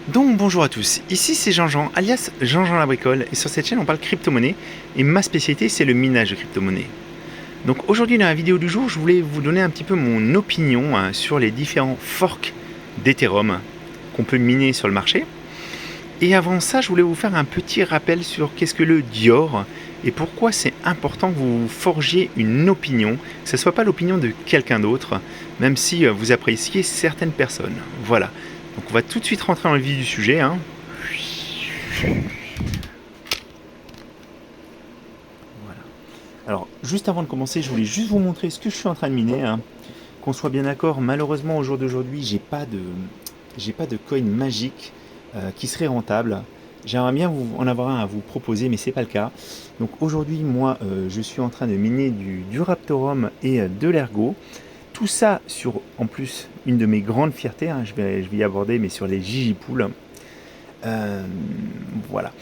Donc bonjour à tous, ici c'est Jean-Jean, alias Jean-Jean la bricole, et sur cette chaîne on parle crypto-monnaie, et ma spécialité c'est le minage de crypto-monnaie. Donc aujourd'hui dans la vidéo du jour, je voulais vous donner un petit peu mon opinion sur les différents forks d'Ethereum qu'on peut miner sur le marché. Et avant ça, je voulais vous faire un petit rappel sur qu'est-ce que le Dior, et pourquoi c'est important que vous forgiez une opinion, que ce ne soit pas l'opinion de quelqu'un d'autre, même si vous appréciez certaines personnes. Voilà. Donc on va tout de suite rentrer dans le vif du sujet. Voilà. Alors, juste avant de commencer, je voulais juste vous montrer ce que je suis en train de miner. Qu'on soit bien d'accord, malheureusement au jour d'aujourd'hui, j'ai pas de coin magique qui serait rentable. J'aimerais bien en avoir un à vous proposer, mais c'est pas le cas. Donc aujourd'hui, moi, je suis en train de miner du Raptorum et de l'Ergo. Tout ça sur, en plus, une de mes grandes fiertés, je vais y aborder, mais sur les Gigi-Pools. Euh, voilà.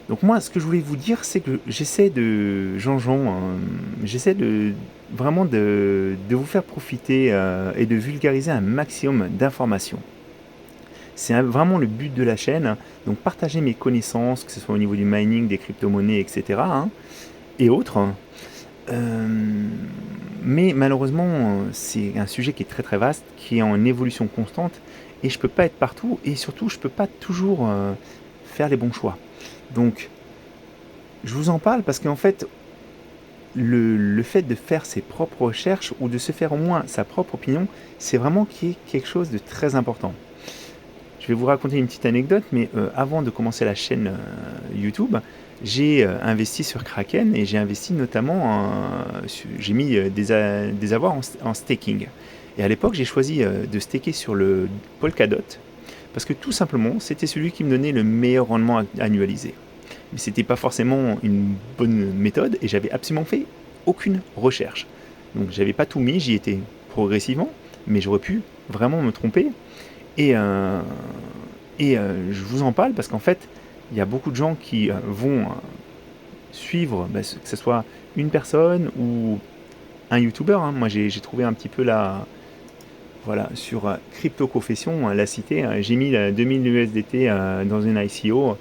Donc moi, ce que je voulais vous dire, c'est que j'essaie de, Jean-Jean, j'essaie de vraiment de vous faire profiter et de vulgariser un maximum d'informations. C'est vraiment le but de la chaîne. Donc partager mes connaissances, que ce soit au niveau du mining, des crypto-monnaies, etc. Et autres. Euh, mais malheureusement, c'est un sujet qui est très très vaste, qui est en évolution constante, et je peux pas être partout, et surtout je peux pas toujours faire les bons choix. Donc je vous en parle parce qu'en fait, le fait de faire ses propres recherches ou de se faire au moins sa propre opinion, c'est vraiment quelque chose de très important. Je vais vous raconter une petite anecdote, mais avant de commencer la chaîne YouTube, j'ai investi sur Kraken et j'ai investi notamment, j'ai mis des avoirs en staking. Et à l'époque, j'ai choisi de staker sur le Polkadot parce que tout simplement, c'était celui qui me donnait le meilleur rendement annualisé. Mais c'était pas forcément une bonne méthode et j'avais absolument fait aucune recherche. Donc j'avais pas tout mis, j'y étais progressivement, mais j'aurais pu vraiment me tromper. Et, euh, je vous en parle parce qu'en fait, il y a beaucoup de gens qui vont suivre, que ce soit une personne ou un YouTuber. Moi, j'ai trouvé un petit peu là, voilà, sur Crypto Confession, la cité. J'ai mis 2000 USDT dans une ICO.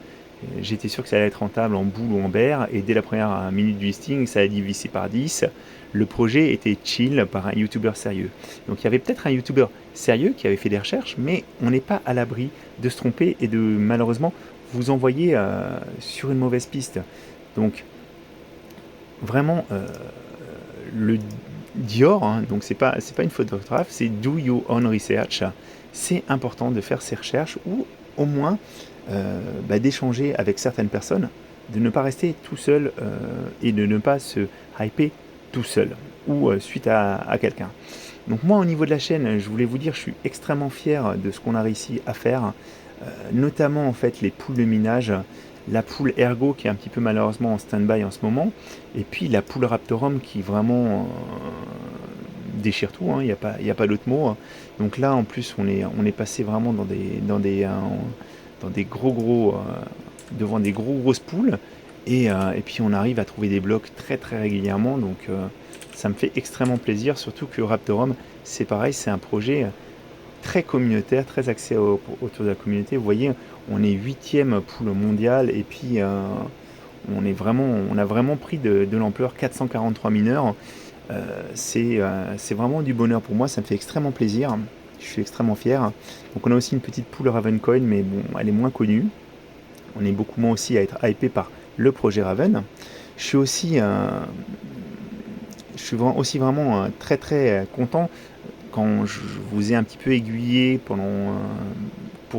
J'étais sûr que ça allait être rentable en boule ou en bear, et dès la première minute du listing, ça a divisé par 10. Le projet était chill par un YouTuber sérieux. Donc il y avait peut-être un YouTuber sérieux qui avait fait des recherches, mais on n'est pas à l'abri de se tromper et de malheureusement vous envoyer sur une mauvaise piste. Donc vraiment, le Dior, donc c'est pas une faute d'orthographe, c'est do your own research. C'est important de faire ses recherches ou au moins d'échanger avec certaines personnes, de ne pas rester tout seul et de ne pas se hyper tout seul ou suite à quelqu'un. Donc moi au niveau de la chaîne, je voulais vous dire, je suis extrêmement fier de ce qu'on a réussi à faire, notamment en fait les poules de minage, la poule Ergo qui est un petit peu malheureusement en stand-by en ce moment, et puis la poule Raptorum qui vraiment déchire tout, il n'y a pas d'autre mot. Donc là en plus on est passé vraiment dans des devant des grosses poules, et puis on arrive à trouver des blocs très très régulièrement, donc ça me fait extrêmement plaisir, surtout que Raptorum c'est pareil, c'est un projet très communautaire, très axé autour de la communauté. Vous voyez, on est 8e poule mondiale, et puis on a vraiment pris de l'ampleur, 443 mineurs. C'est vraiment du bonheur pour moi, ça me fait extrêmement plaisir. Je suis extrêmement fier. Donc on a aussi une petite poule Ravencoin, mais bon, elle est moins connue. On est beaucoup moins aussi à être hypé par le projet Raven. Je suis aussi, aussi vraiment très très content quand je vous ai un petit peu aiguillé pour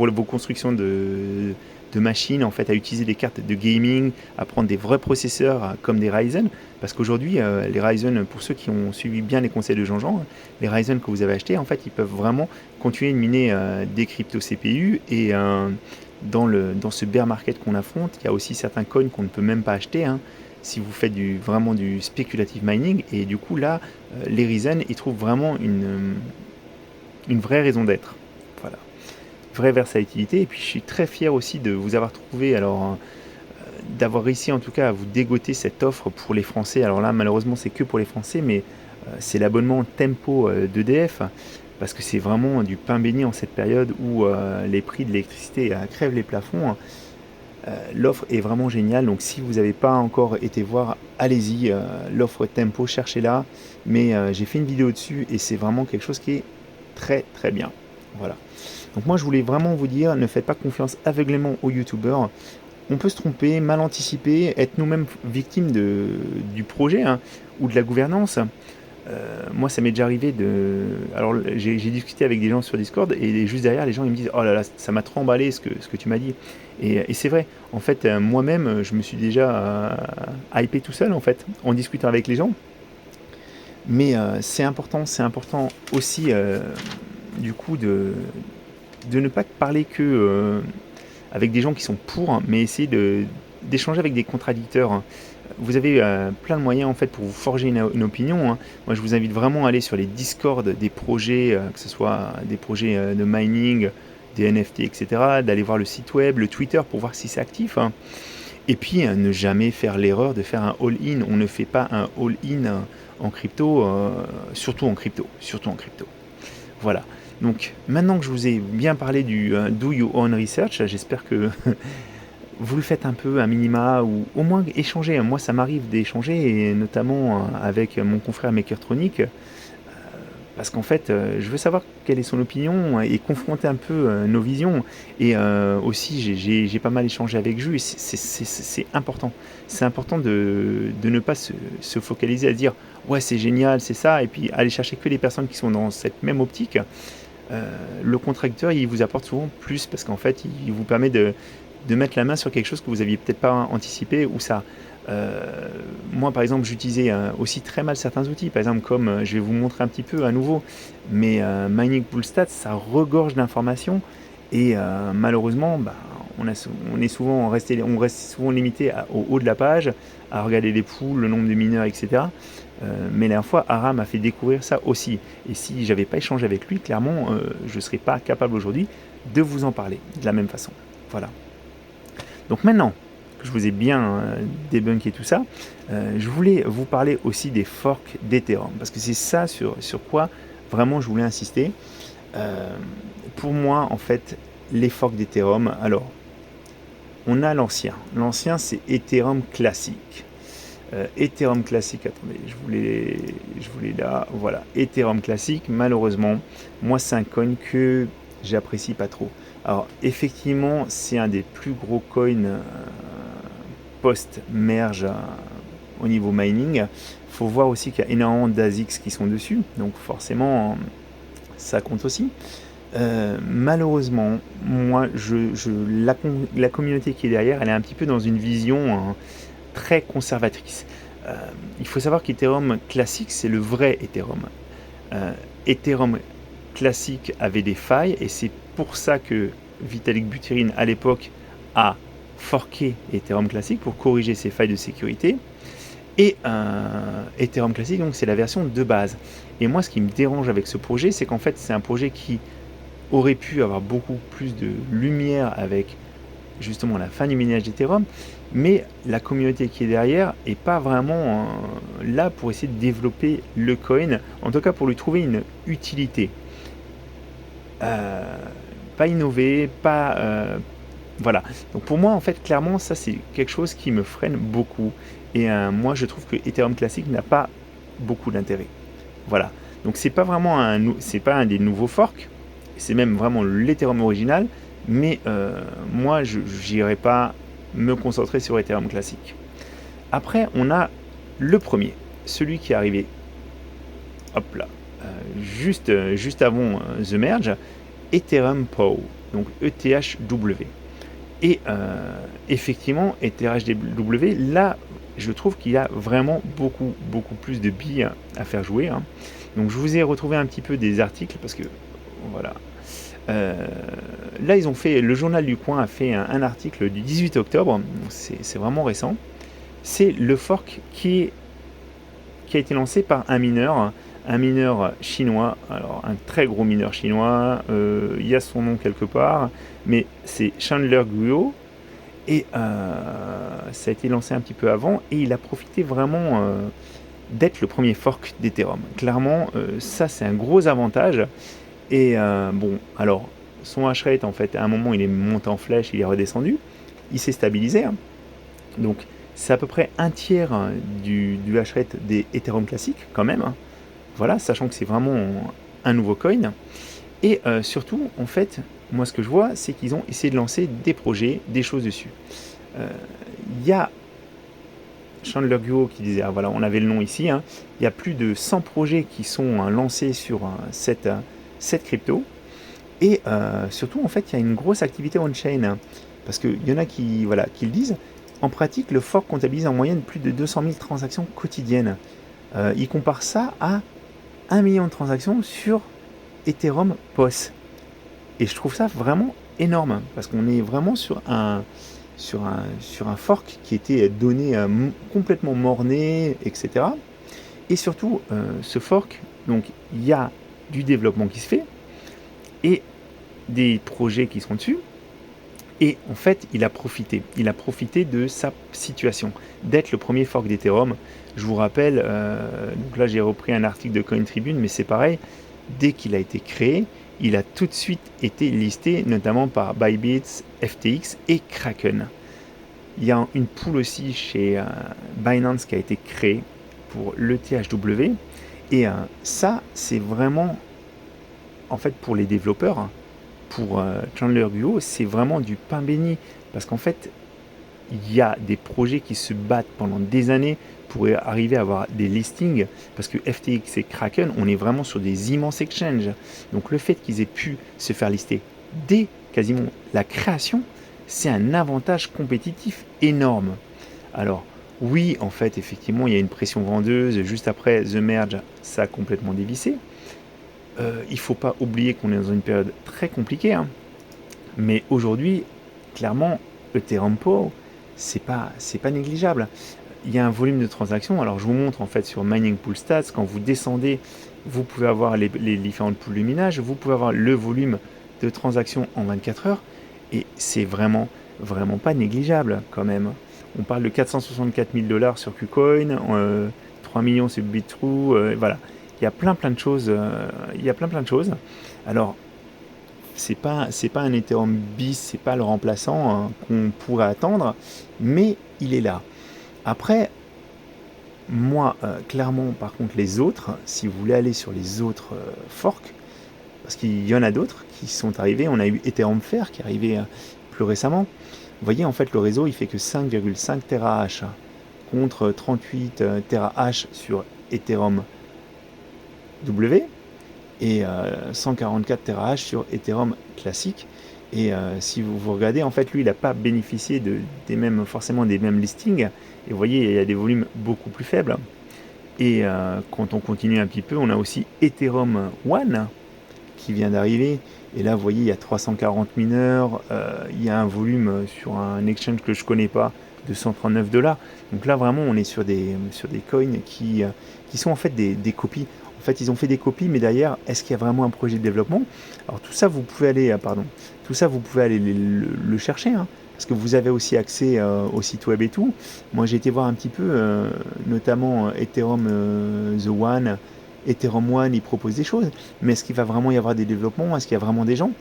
vos constructions de machines, en fait, à utiliser des cartes de gaming, à prendre des vrais processeurs comme des Ryzen, parce qu'aujourd'hui, les Ryzen, pour ceux qui ont suivi bien les conseils de Jean-Jean, les Ryzen que vous avez achetés, en fait, ils peuvent vraiment continuer de miner des crypto CPU, et dans ce bear market qu'on affronte, il y a aussi certains coins qu'on ne peut même pas acheter, si vous faites vraiment du speculative mining, et du coup là, les Ryzen, ils trouvent vraiment une vraie raison d'être. Voilà, vraie versatilité. Et puis je suis très fier aussi de vous avoir trouvé, alors d'avoir réussi en tout cas à vous dégoter cette offre pour les Français. Alors là, malheureusement, c'est que pour les Français, mais c'est l'abonnement Tempo d'EDF. parce que c'est vraiment du pain béni en cette période où les prix de l'électricité crèvent les plafonds. L'offre est vraiment géniale, donc si vous n'avez pas encore été voir, allez-y, l'offre Tempo, cherchez-la, mais j'ai fait une vidéo dessus et c'est vraiment quelque chose qui est très très bien. Voilà. Donc moi je voulais vraiment vous dire, ne faites pas confiance aveuglément aux youtubeurs. On peut se tromper, mal anticiper, être nous-mêmes victimes du projet hein, ou de la gouvernance. Moi, ça m'est déjà arrivé de. Alors, j'ai discuté avec des gens sur Discord et juste derrière, les gens ils me disent: Oh là là, ça m'a trop emballé ce que tu m'as dit. Et c'est vrai, en fait, moi-même, je me suis déjà hypé tout seul en fait, en discutant avec les gens. Mais c'est important aussi, du coup, de ne pas parler que avec des gens qui sont pour, hein, mais essayer d'échanger avec des contradicteurs. Hein. Vous avez plein de moyens en fait pour vous forger une opinion. Hein. Moi, je vous invite vraiment à aller sur les Discord des projets, que ce soit des projets de mining, des NFT, etc. D'aller voir le site web, le Twitter pour voir si c'est actif. Hein. Et puis, ne jamais faire l'erreur de faire un all-in. On ne fait pas un all-in en crypto, surtout en crypto. Surtout en crypto. Voilà. Donc, maintenant que je vous ai bien parlé du Do Your Own Research, j'espère que vous le faites un peu, un minima, ou au moins échanger. Moi, ça m'arrive d'échanger, et notamment avec mon confrère Makertronic, parce qu'en fait, je veux savoir quelle est son opinion et confronter un peu nos visions. Et aussi, j'ai pas mal échangé avec Jus, et c'est important. C'est important de ne pas se focaliser à dire ouais, c'est génial, c'est ça, et puis aller chercher que les personnes qui sont dans cette même optique. Le contracteur, il vous apporte souvent plus parce qu'en fait, il vous permet de mettre la main sur quelque chose que vous aviez peut-être pas anticipé ou ça. Moi, par exemple, j'utilisais aussi très mal certains outils. Par exemple, comme je vais vous montrer un petit peu à nouveau, mais Mining Pool Stats, ça regorge d'informations et malheureusement, bah, on reste souvent limité au haut de la page, à regarder les pools, le nombre de mineurs, etc. Mais la dernière fois, Aram m'a fait découvrir ça aussi. Et si j'avais pas échangé avec lui, clairement, je ne serais pas capable aujourd'hui de vous en parler de la même façon. Voilà. Donc maintenant que je vous ai bien débunké tout ça, je voulais vous parler aussi des forks d'Ethereum, parce que c'est ça sur quoi vraiment je voulais insister. Pour moi, en fait, les forks d'Ethereum, alors, on a l'ancien. L'ancien, c'est Ethereum classique. Ethereum classique, attendez, je voulais là, voilà, Ethereum classique, malheureusement, moi c'est un coin que j'apprécie pas trop. Alors effectivement, c'est un des plus gros coins post-merge au niveau mining. Faut voir aussi qu'il y a énormément d'ASICs qui sont dessus, donc forcément ça compte aussi. Malheureusement, moi, la communauté qui est derrière, elle est un petit peu dans une vision très conservatrice. Il faut savoir qu'Ethereum classique, c'est le vrai Ethereum. Ethereum classique avait des failles et c'est pour ça que Vitalik Buterin, à l'époque, a forqué Ethereum classique pour corriger ces failles de sécurité. Et Ethereum classique, donc c'est la version de base. Et moi, ce qui me dérange avec ce projet, c'est qu'en fait, c'est un projet qui aurait pu avoir beaucoup plus de lumière avec justement la fin du minage d'Ethereum, mais la communauté qui est derrière est pas vraiment là pour essayer de développer le coin, en tout cas pour lui trouver une utilité. Pas innover, pas... voilà. Donc pour moi, en fait, clairement, ça c'est quelque chose qui me freine beaucoup. Et moi, je trouve que Ethereum classique n'a pas beaucoup d'intérêt. Voilà. Donc c'est pas vraiment c'est pas un des nouveaux forks, c'est même vraiment l'Ethereum original, mais moi je n'irai pas me concentrer sur Ethereum classique. Après on a le premier, celui qui est arrivé hop là, juste avant The Merge, Ethereum POW, donc ETHW. Et effectivement, ETHW, là je trouve qu'il y a vraiment beaucoup plus de billes à faire jouer. Hein. Donc je vous ai retrouvé un petit peu des articles parce que voilà. Là, ils ont fait, le journal du coin a fait un article du 18 octobre, c'est vraiment récent. C'est le fork qui a été lancé par un mineur chinois, alors un très gros mineur chinois, il y a son nom quelque part, mais c'est Chandler Guo, et ça a été lancé un petit peu avant, et il a profité vraiment d'être le premier fork d'Ethereum. Clairement, ça c'est un gros avantage. Et bon, alors, son hash rate, en fait, à un moment, il est monté en flèche, il est redescendu, il s'est stabilisé, hein. Donc, c'est à peu près un tiers du hash rate des Ethereum classiques, quand même, hein. Voilà, sachant que c'est vraiment un nouveau coin. Et surtout, en fait, moi, ce que je vois, c'est qu'ils ont essayé de lancer des projets, des choses dessus. Il y a Chandler Guo qui disait, ah voilà, on avait le nom ici, hein, il y a plus de 100 projets qui sont lancés sur cette crypto. Et surtout, en fait, il y a une grosse activité on-chain, hein, parce qu'il y en a qui, voilà, qui le disent. En pratique, le fork comptabilise en moyenne plus de 200 000 transactions quotidiennes. Il compare ça à 1 million de transactions sur Ethereum POS. Et je trouve ça vraiment énorme, parce qu'on est vraiment sur un fork qui était donné complètement morné, etc. Et surtout, ce fork, donc il y a du développement qui se fait, et des projets qui sont dessus. Et en fait, il a profité. Il a profité de sa situation, d'être le premier fork d'Ethereum. Je vous rappelle, donc là j'ai repris un article de Coin Tribune, mais c'est pareil, dès qu'il a été créé, il a tout de suite été listé, notamment par Bybit, FTX et Kraken. Il y a une pool aussi chez Binance qui a été créée pour l'ETHW. Et ça, c'est vraiment, en fait, pour les développeurs, pour Chandler Guo, c'est vraiment du pain béni. Parce qu'en fait, il y a des projets qui se battent pendant des années pour arriver à avoir des listings. Parce que FTX et Kraken, on est vraiment sur des immenses exchanges. Donc le fait qu'ils aient pu se faire lister dès quasiment la création, c'est un avantage compétitif énorme. Alors, oui, en fait, effectivement, il y a une pression vendeuse. Juste après The Merge, ça a complètement dévissé. Il ne faut pas oublier qu'on est dans une période très compliquée, hein. Mais aujourd'hui, clairement, Ethereum Pool, c'est pas négligeable. Il y a un volume de transactions. Alors, je vous montre en fait sur Mining Pool Stats. Quand vous descendez, vous pouvez avoir les différentes poules de minage. Vous pouvez avoir le volume de transactions en 24 heures. Et c'est vraiment, vraiment pas négligeable quand même. On parle de 464 000 $ sur KuCoin, 3 millions sur BitTrue, voilà. Il y a plein de choses. Il y a plein de choses. Alors, c'est pas un Ethereum bis, c'est pas le remplaçant hein, qu'on pourrait attendre, mais il est là. Après, moi, clairement, par contre, les autres, si vous voulez aller sur les autres forks, parce qu'il y en a d'autres qui sont arrivés, on a eu Ethereum Fair qui est arrivé plus récemment. Vous voyez, en fait, le réseau, il fait que 5,5 TH contre 38 TH sur Ethereum W et 144 TH sur Ethereum classique. Et si vous regardez, en fait, lui, il n'a pas bénéficié forcément des mêmes listings. Et vous voyez, il y a des volumes beaucoup plus faibles. Et quand on continue un petit peu, on a aussi Ethereum One qui vient d'arriver. Et là, vous voyez, il y a 340 mineurs. Il y a un volume sur un exchange que je ne connais pas de 139 $. Donc là, vraiment, on est sur des coins qui sont en fait des copies. En fait, ils ont fait des copies, mais derrière, est-ce qu'il y a vraiment un projet de développement? Alors tout ça, vous pouvez aller, tout ça, vous pouvez aller le chercher, hein, parce que vous avez aussi accès au site web et tout. Moi, j'ai été voir un petit peu, notamment Ethereum The One, Ethereum One, ils proposent des choses, mais est-ce qu'il va vraiment y avoir des développements? Est-ce qu'il y a vraiment des gens?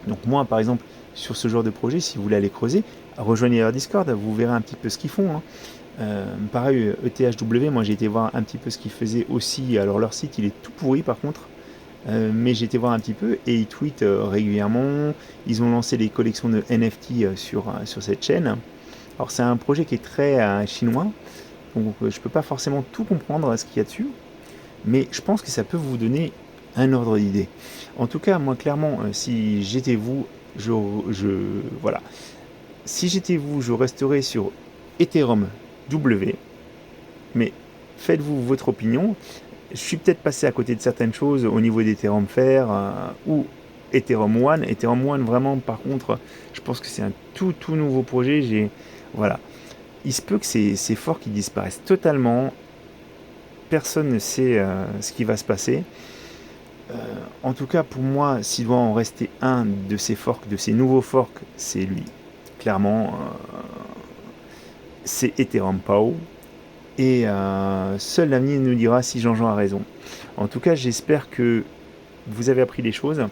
Donc moi, par exemple, sur ce genre de projet, si vous voulez aller creuser, rejoignez leur Discord, vous verrez un petit peu ce qu'ils font, hein. Pareil, ETHW, moi j'ai été voir un petit peu ce qu'ils faisaient aussi. Alors leur site, il est tout pourri par contre, mais j'ai été voir un petit peu et ils tweetent régulièrement. Ils ont lancé des collections de NFT sur cette chaîne. Alors c'est un projet qui est très chinois, donc je ne peux pas forcément tout comprendre ce qu'il y a dessus, mais je pense que ça peut vous donner un ordre d'idée. En tout cas, moi clairement, si j'étais vous, voilà. Si j'étais vous, je resterais sur Ethereum W, mais faites-vous votre opinion. Je suis peut-être passé à côté de certaines choses au niveau d'Ethereum Fair ou Ethereum One. Ethereum One, vraiment, par contre, je pense que c'est un tout nouveau projet. Voilà. Il se peut que ces forks qui disparaissent totalement. Personne ne sait ce qui va se passer. En tout cas, pour moi, s'il doit en rester un de ces forks, de ces nouveaux forks, c'est lui. Clairement, c'est Ethereum Pow. Et seul l'avenir nous dira si Jean-Jean a raison. En tout cas, j'espère que vous avez appris des choses.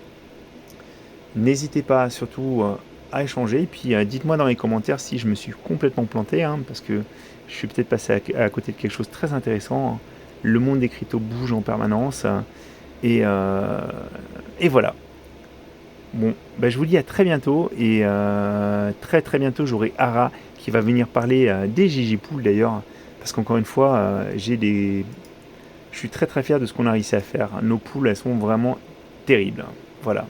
N'hésitez pas surtout à échanger. Et puis dites-moi dans les commentaires si je me suis complètement planté, hein, parce que je suis peut-être passé à côté de quelque chose de très intéressant. Le monde des cryptos bouge en permanence. Et, euh, et voilà. Bon, bah, je vous dis à très bientôt. Et très très bientôt, j'aurai Ara qui va venir parler des GG Pool d'ailleurs. Parce qu'encore une fois, je suis très très fier de ce qu'on a réussi à faire. Nos poules, elles sont vraiment terribles. Voilà.